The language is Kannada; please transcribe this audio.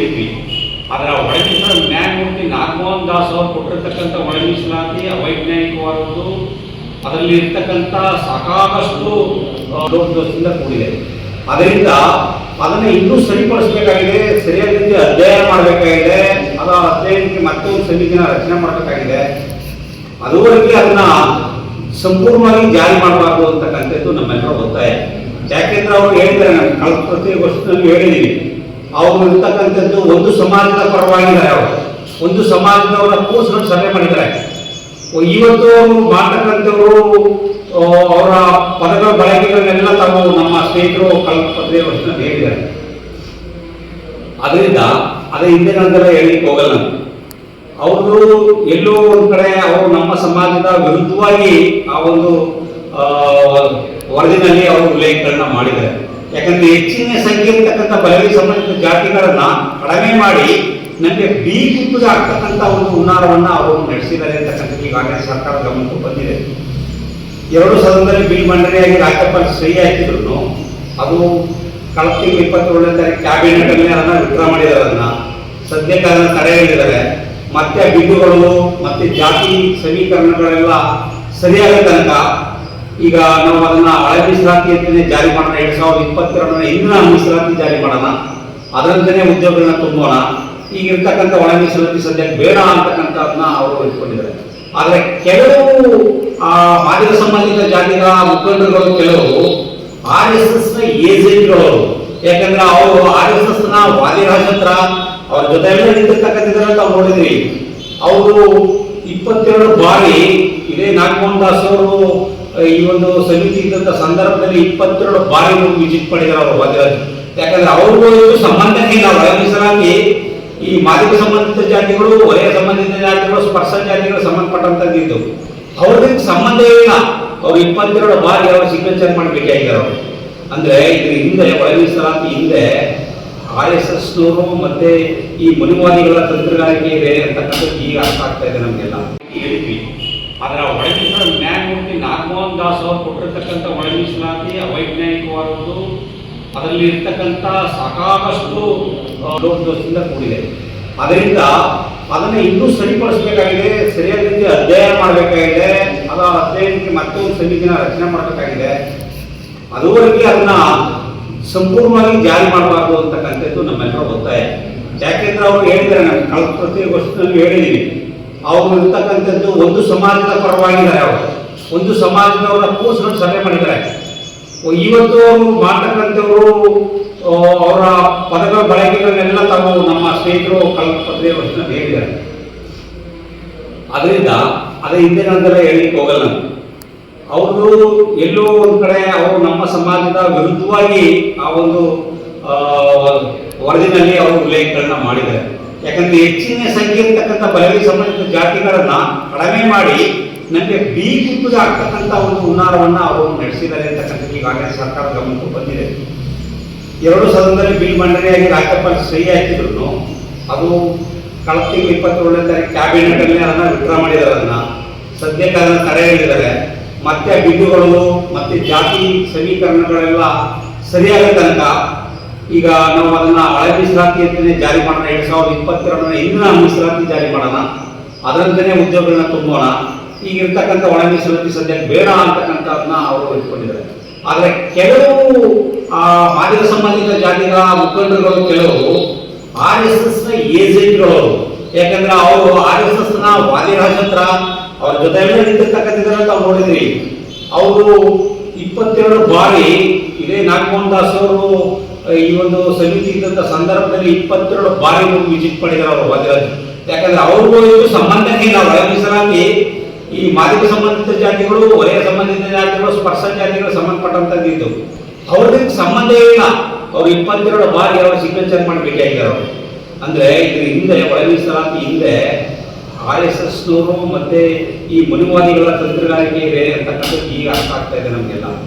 ಹೇಳಿದ್ವಿ. ಆದರೆ ಒಳ ಮೀಸಲಾತಿ ನ್ಯಾಯಮೂರ್ತಿ ನಾಗಮೋಹನ್ ದಾಸ್ ಅವರು ಕೊಟ್ಟಿರ್ತಕ್ಕಂಥ ಒಳ ಮೀಸಲಾತಿ ಅವೈಜ್ಞಾನಿಕವಾದದ್ದು, ಅದರಲ್ಲಿ ಇರ್ತಕ್ಕಂಥ ಸಾಕಷ್ಟು ದೋಷದಿಂದ ಕೂಡಿದೆ. ಅದರಿಂದ ಅದನ್ನು ಇನ್ನೂ ಸರಿಪಡಿಸಬೇಕಾಗಿದೆ, ಸರಿಯಾದ ರೀತಿ ಅಧ್ಯಯನ ಮಾಡಬೇಕಾಗಿದೆ. ಅದರ ಅಧ್ಯಯನಕ್ಕೆ ಮತ್ತೊಂದು ಸಮಿತಿನ ರಚನೆ ಮಾಡಬೇಕಾಗಿದೆ. ಅದುವರೆಗೆ ಅದನ್ನ ಸಂಪೂರ್ಣವಾಗಿ ಜಾರಿ ಮಾಡಬಾರ್ದು ಅಂತಕ್ಕಂಥದ್ದು ನಮ್ಮೆಲ್ಲರ ಒತ್ತಾಯ. ಯಾಕೆಂದ್ರೆ ಅವರು ಹೇಳಿದ್ದಾರೆ, ನಾನು ಕಳೆದ ಪ್ರತಿ ವರ್ಷದಲ್ಲಿ ಹೇಳಿದ್ದೀವಿ, ಅವರು ಇರ್ತಕ್ಕಂಥದ್ದು ಒಂದು ಸಮಾಜದ ಪರವಾಗಿದ್ದಾರೆ. ಅವರು ಒಂದು ಸಮಾಜದವರ ಕೂರ್ಸ್ಕೊಂಡು ಸಭೆ ಮಾಡಿದ್ದಾರೆ. ಇವತ್ತು ಅವರು ಮಾಡ್ತಕ್ಕಂಥವರು ಅವರ ಪದಗಳ ಬಳಕೆಗಳನ್ನೆಲ್ಲ ತಾವು ನಮ್ಮ ಸ್ನೇಹಿತರು ಕಳೆದ ಪ್ರತಿ ವರ್ಷದಲ್ಲಿ ಹೇಳಿದ್ದಾರೆ. ಅದರಿಂದ ಅದೇ ಹಿಂದೆ ನಂತರ ಹೇಳಲಿಕ್ಕೆ ಹೋಗಲ್ಲ. ಅವರು ಎಲ್ಲೋ ಒಂದು ಕಡೆ ಅವರು ನಮ್ಮ ಸಮಾಜದ ವಿರುದ್ಧವಾಗಿ ಆ ಒಂದು ವರದಿನಲ್ಲಿ ಅವರು ಉಲ್ಲೇಖಗಳನ್ನ ಮಾಡಿದ್ದಾರೆ. ಯಾಕಂದ್ರೆ ಹೆಚ್ಚಿನ ಸಂಖ್ಯೆ ಇರ್ತಕ್ಕಂಥ ಬಲವಾಗಿ ಸಂಬಂಧಿತ ಜಾತಿಗಳನ್ನ ಕಡಿಮೆ ಮಾಡಿ ನಮಗೆ ಬಿ ಗುಂಪಿಗೆ ಆಗ್ತಕ್ಕಂಥ ಒಂದು ಹುನ್ನಾರವನ್ನ ಅವರು ನಡೆಸಿದ್ದಾರೆ ಅಂತಕ್ಕಂಥದ್ದು ಈಗಾಗಲೇ ಸರ್ಕಾರ ಗಮನಕ್ಕೂ ಬಂದಿದೆ. 2 ಸದನದಲ್ಲಿ ಬಿಲ್ ಮಂಡನೆಯಾಗಿ ರಾಜ್ಯಪಾಲ ಸಹಿ ಹಾಕಿದ್ರು. ಅದು ಕಳೆದ ತಿಂಗಳು 27ನೇ ತಾರೀಕು ಕ್ಯಾಬಿನೆಟ್ ಅಲ್ಲಿ ಅದನ್ನ ವಿಡ್ರಾ ಮಾಡಿದ್ದಾರೆ. ಅದನ್ನ ಸದ್ಯಕ್ಕೆ ಅದನ್ನ ತಡೆ ಹಿಡಿದಿದ್ದಾರೆ. ಮತ್ತೆ ಬಿಲ್ಲುಗಳು ಮತ್ತೆ ಜಾತಿ ಸಮೀಕರಣಗಳೆಲ್ಲ ಸರಿಯಾದ ತನಕ ಈಗ ನಾವು ಅದನ್ನ ಹಳೆ ಮೀಸಲಾತಿ ಅಂತಲೇ ಜಾರಿ ಮಾಡೋಣ. 2022ರ ಇಂದಿನ ಮೀಸಲಾತಿ ಜಾರಿ ಮಾಡೋಣ, ಅದರಂತೆಯೇ ಉದ್ಯೋಗಗಳನ್ನ ತುಂಬೋಣ. ಈಗ ಇರ್ತಕ್ಕಂಥ ಒಳ ಮೀಸಲಾತಿ ಸದ್ಯಕ್ಕೆ ಬೇಡ ಅಂತಕ್ಕಂಥದನ್ನ ಅವರು ಇಟ್ಕೊಂಡಿದ್ದಾರೆ. ಆದರೆ ಕೆಲವು ಮಾದಿಗ ಸಂಬಂಧಿತ ಜಾತಿಗಳ ಮುಖಂಡರುಗಳು, ಕೆಲವು RSS ನ ಏಜೆಂಟ್ಗಳು, ಯಾಕಂದ್ರೆ ಅವರು RSS ನ ವಾದಿರಾಜತ್ರ ಅವ್ರ ಜೊತೆ ಎಲ್ಲ ನಿಂತಿರ್ತಕ್ಕಂಥ ತಾವು ನೋಡಿದ್ರಿ. ಅವರು 22 ಬಾರಿ ಇದೇ ನಾಗಮೋಹನ್ ದಾಸ್ ಅವರು ಈ ಒಂದು ಸಮಿತಿ ಇದ್ದಂಥ ಸಂದರ್ಭದಲ್ಲಿ 22 ಬಾರಿ ವಿಸಿಟ್ ಮಾಡಿದ್ದಾರೆ ಅವರು ವಾದಿರಾಜ್. ಯಾಕಂದ್ರೆ ಅವ್ರಿಗೂ ಸಂಬಂಧಕ್ಕೆ ಇಲ್ಲ. ಒಳ ಮೀಸಲಾತಿ ಈ ಮಾದಿಗ ಸಂಬಂಧಿತ ಜಾತಿಗಳು, ವಲಯ ಸಂಬಂಧಿತ ಜಾತಿಗಳು, ಸ್ಪರ್ಶ ಜಾತಿಗಳು ಸಂಬಂಧಪಟ್ಟಂತದ್ದು ಅವ್ರಿಗೆ ಸಂಬಂಧ ಇಲ್ಲ. ಅವ್ರು 22 ಬಾರಿ ಅವರು ಸಿಗ್ನೇಚರ್ ಮಾಡಿ ಭೇಟಿಯಾಗಿದ್ದಾರೆ ಅವರು. ಅಂದ್ರೆ ಇದ್ರ ಹಿಂದೆ ಒಳ ಮೀಸಲಾತಿ ಹಿಂದೆ RSSನವರು ಮತ್ತೆ ಈ ಮನುವಾದಿಗಳ ತಂತ್ರಗಾರಿಕೆ ಇದೆ ಅಂತಕ್ಕಂಥದ್ದು ಈಗ ಅರ್ಥ ಆಗ್ತಾ ಇದೆ ನಮಗೆಲ್ಲ. ಹೇಳಿದ್ವಿ, ಆದರೆ ಒಳ ಮೀಸಲಾತಿ ನ್ಯಾಯಮೂರ್ತಿ ನಾಗಮೋಹನ್ ದಾಸ್ ಅವರು ಕೊಟ್ಟಿರ್ತಕ್ಕಂಥ ಒಳ ಮೀಸಲಾತಿ ಅವೈಜ್ಞಾನಿಕವಾದದ್ದು, ಅದರಲ್ಲಿ ಇರ್ತಕ್ಕಂಥ ಸಾಕಷ್ಟು ದೋಷದಿಂದ ಕೂಡಿದೆ. ಅದರಿಂದ ಅದನ್ನು ಇನ್ನೂ ಸರಿಪಡಿಸಬೇಕಾಗಿದೆ, ಸರಿಯಾದ ರೀತಿ ಅಧ್ಯಯನ ಮಾಡಬೇಕಾಗಿದೆ. ಅದರ ಅಧ್ಯಯನಕ್ಕೆ ಮತ್ತೊಂದು ಸಮಿತಿನ ರಚನೆ ಮಾಡಬೇಕಾಗಿದೆ. ಅದುವರೆಗೆ ಅದನ್ನ ಸಂಪೂರ್ಣವಾಗಿ ಜಾರಿ ಮಾಡಬಾರ್ದು ಅಂತಕ್ಕಂಥದ್ದು ನಮ್ಮೆಲ್ಲರ ಒತ್ತಾಯ. ಯಾಕೆಂದ್ರೆ ಅವರು ಹೇಳಿದ್ದಾರೆ, ನಾನು ಕಳೆದ ಪ್ರತಿ ವರ್ಷದಲ್ಲಿ ಹೇಳಿದ್ದೀವಿ, ಅವರು ಇರ್ತಕ್ಕಂಥದ್ದು ಒಂದು ಸಮಾಜದ ಪರವಾಗಿದ್ದಾರೆ. ಅವರು ಒಂದು ಸಮಾಜದವರ ಕೂರ್ಸ್ಕೊಂಡು ಸಭೆ ಮಾಡಿದ್ದಾರೆ. ಇವತ್ತು ಅವರು ಮಾಡ್ತಕ್ಕಂಥವರು ಅವರ ಪದಗಳ ಬಳಕೆಗಳನ್ನೆಲ್ಲ ತಾವು ನಮ್ಮ ಸ್ನೇಹಿತರು ಕಳೆದ ಪ್ರತಿ ವರ್ಷದಲ್ಲಿ ಹೇಳಿದ್ದಾರೆ. ಅದರಿಂದ ಅದೇ ಹಿಂದೆ ನಂತರ ಹೇಳಲಿಕ್ಕೆ ಹೋಗಲ್ಲ. ಅವರು ಎಲ್ಲೋ ಒಂದು ಕಡೆ ಅವರು ನಮ್ಮ ಸಮಾಜದ ವಿರುದ್ಧವಾಗಿ ಆ ಒಂದು ವರದಿನಲ್ಲಿ ಅವರು ಉಲ್ಲೇಖಗಳನ್ನ ಮಾಡಿದ್ದಾರೆ. ಯಾಕಂದ್ರೆ ಹೆಚ್ಚಿನ ಸಂಖ್ಯೆ ಇರ್ತಕ್ಕಂಥ ಬಲವಾಗಿ ಸಂಬಂಧಿತ ಜಾತಿಗಳನ್ನ ಕಡಿಮೆ ಮಾಡಿ ನಮಗೆ ಬಿ ಗುಂಪಿಗೆ ಆಗ್ತಕ್ಕಂಥ ಒಂದು ಹುನ್ನಾರವನ್ನ ಅವರು ನಡೆಸಿದ್ದಾರೆ ಅಂತಕ್ಕಂಥದ್ದು ಈಗಾಗಲೇ ಸರ್ಕಾರ ಗಮನಕ್ಕೂ ಬಂದಿದೆ. 2 ಸದನದಲ್ಲಿ ಬಿಲ್ ಮಂಡನೆಯಾಗಿ ರಾಜ್ಯಪಾಲ ಸಹಿ ಹಾಕಿದ್ರು. ಅದು ಕಳೆದ ತಿಂಗಳು 27ನೇ ತಾರೀಕು ಕ್ಯಾಬಿನೆಟ್ ಅಲ್ಲಿ ಅದನ್ನ ವಿಡ್ರಾ ಮಾಡಿದ್ದಾರೆ. ಅದನ್ನ ಸದ್ಯಕ್ಕೆ ಅದನ್ನ ತಡೆ ಹಿಡಿದಿದ್ದಾರೆ. ಮತ್ತೆ ಬಿಲ್ಲುಗಳು ಮತ್ತೆ ಜಾತಿ ಸಮೀಕರಣಗಳೆಲ್ಲ ಸರಿಯಾದ ತನಕ ಈಗ ನಾವು ಅದನ್ನ ಹಳೆ ಮೀಸಲಾತಿ ಅಂತಲೇ ಜಾರಿ ಮಾಡೋಣ. 2022ರ ಇಂದಿನ ಮೀಸಲಾತಿ ಜಾರಿ ಮಾಡೋಣ, ಅದರಂತೆಯೇ ಉದ್ಯೋಗಗಳನ್ನ ತುಂಬೋಣ. ಈಗ ಇರ್ತಕ್ಕಂಥ ಒಳ ಮೀಸಲಾತಿ ಸದ್ಯಕ್ಕೆ ಬೇಡ ಅಂತಕ್ಕಂಥದನ್ನ ಅವರು ಇಟ್ಕೊಂಡಿದ್ದಾರೆ. ಆದರೆ ಕೆಲವು ಮಾದಿಗ ಸಂಬಂಧಿತ ಜಾತಿಗಳ ಮುಖಂಡರುಗಳು, ಕೆಲವು RSS ನ ಏಜೆಂಟ್ಗಳು, ಯಾಕಂದ್ರೆ ಅವರು RSS ನ ವಾದಿರಾಜತ್ರ ಅವ್ರ ಜೊತೆ ಎಲ್ಲ ನಿಂತಿರ್ತಕ್ಕಂಥ ತಾವು ನೋಡಿದ್ರಿ. ಅವರು 22 ಬಾರಿ ಇದೇ ನಾಗಮೋಹನ್ ದಾಸ್ ಅವರು ಈ ಒಂದು ಸಮಿತಿ ಇದ್ದಂಥ ಸಂದರ್ಭದಲ್ಲಿ 22 ಬಾರಿ ವಿಸಿಟ್ ಮಾಡಿದ್ದಾರೆ ಅವರು ವಾದಿರಾಜ್. ಯಾಕಂದ್ರೆ ಅವ್ರಿಗೂ ಸಂಬಂಧಕ್ಕೆ ಇಲ್ಲ. ಒಳ ಮೀಸಲಾತಿ ಈ ಮಾದಿಗ ಸಂಬಂಧಿತ ಜಾತಿಗಳು, ವಲಯ ಸಂಬಂಧಿತ ಜಾತಿಗಳು, ಸ್ಪರ್ಶ ಜಾತಿಗಳು ಸಂಬಂಧಪಟ್ಟಂತದ್ದು ಅವ್ರಿಗೆ ಸಂಬಂಧ ಇಲ್ಲ. ಅವ್ರು 22 ಬಾರಿ ಅವರು ಸಿಗ್ನೇಚರ್ ಮಾಡಿ ಭೇಟಿಯಾಗಿದ್ದಾರೆ ಅವರು. ಅಂದ್ರೆ ಇದ್ರ ಹಿಂದೆ ಒಳ ಮೀಸಲಾತಿ ಹಿಂದೆ RSSನವರು ಮತ್ತೆ ಈ ಮನುವಾದಿಗಳ ತಂತ್ರಗಾರಿಕೆ ಇದೆ ಅಂತಕ್ಕಂಥದ್ದು ಈಗ ಅರ್ಥ ಆಗ್ತಾ ಇದೆ ನಮಗೆಲ್ಲ.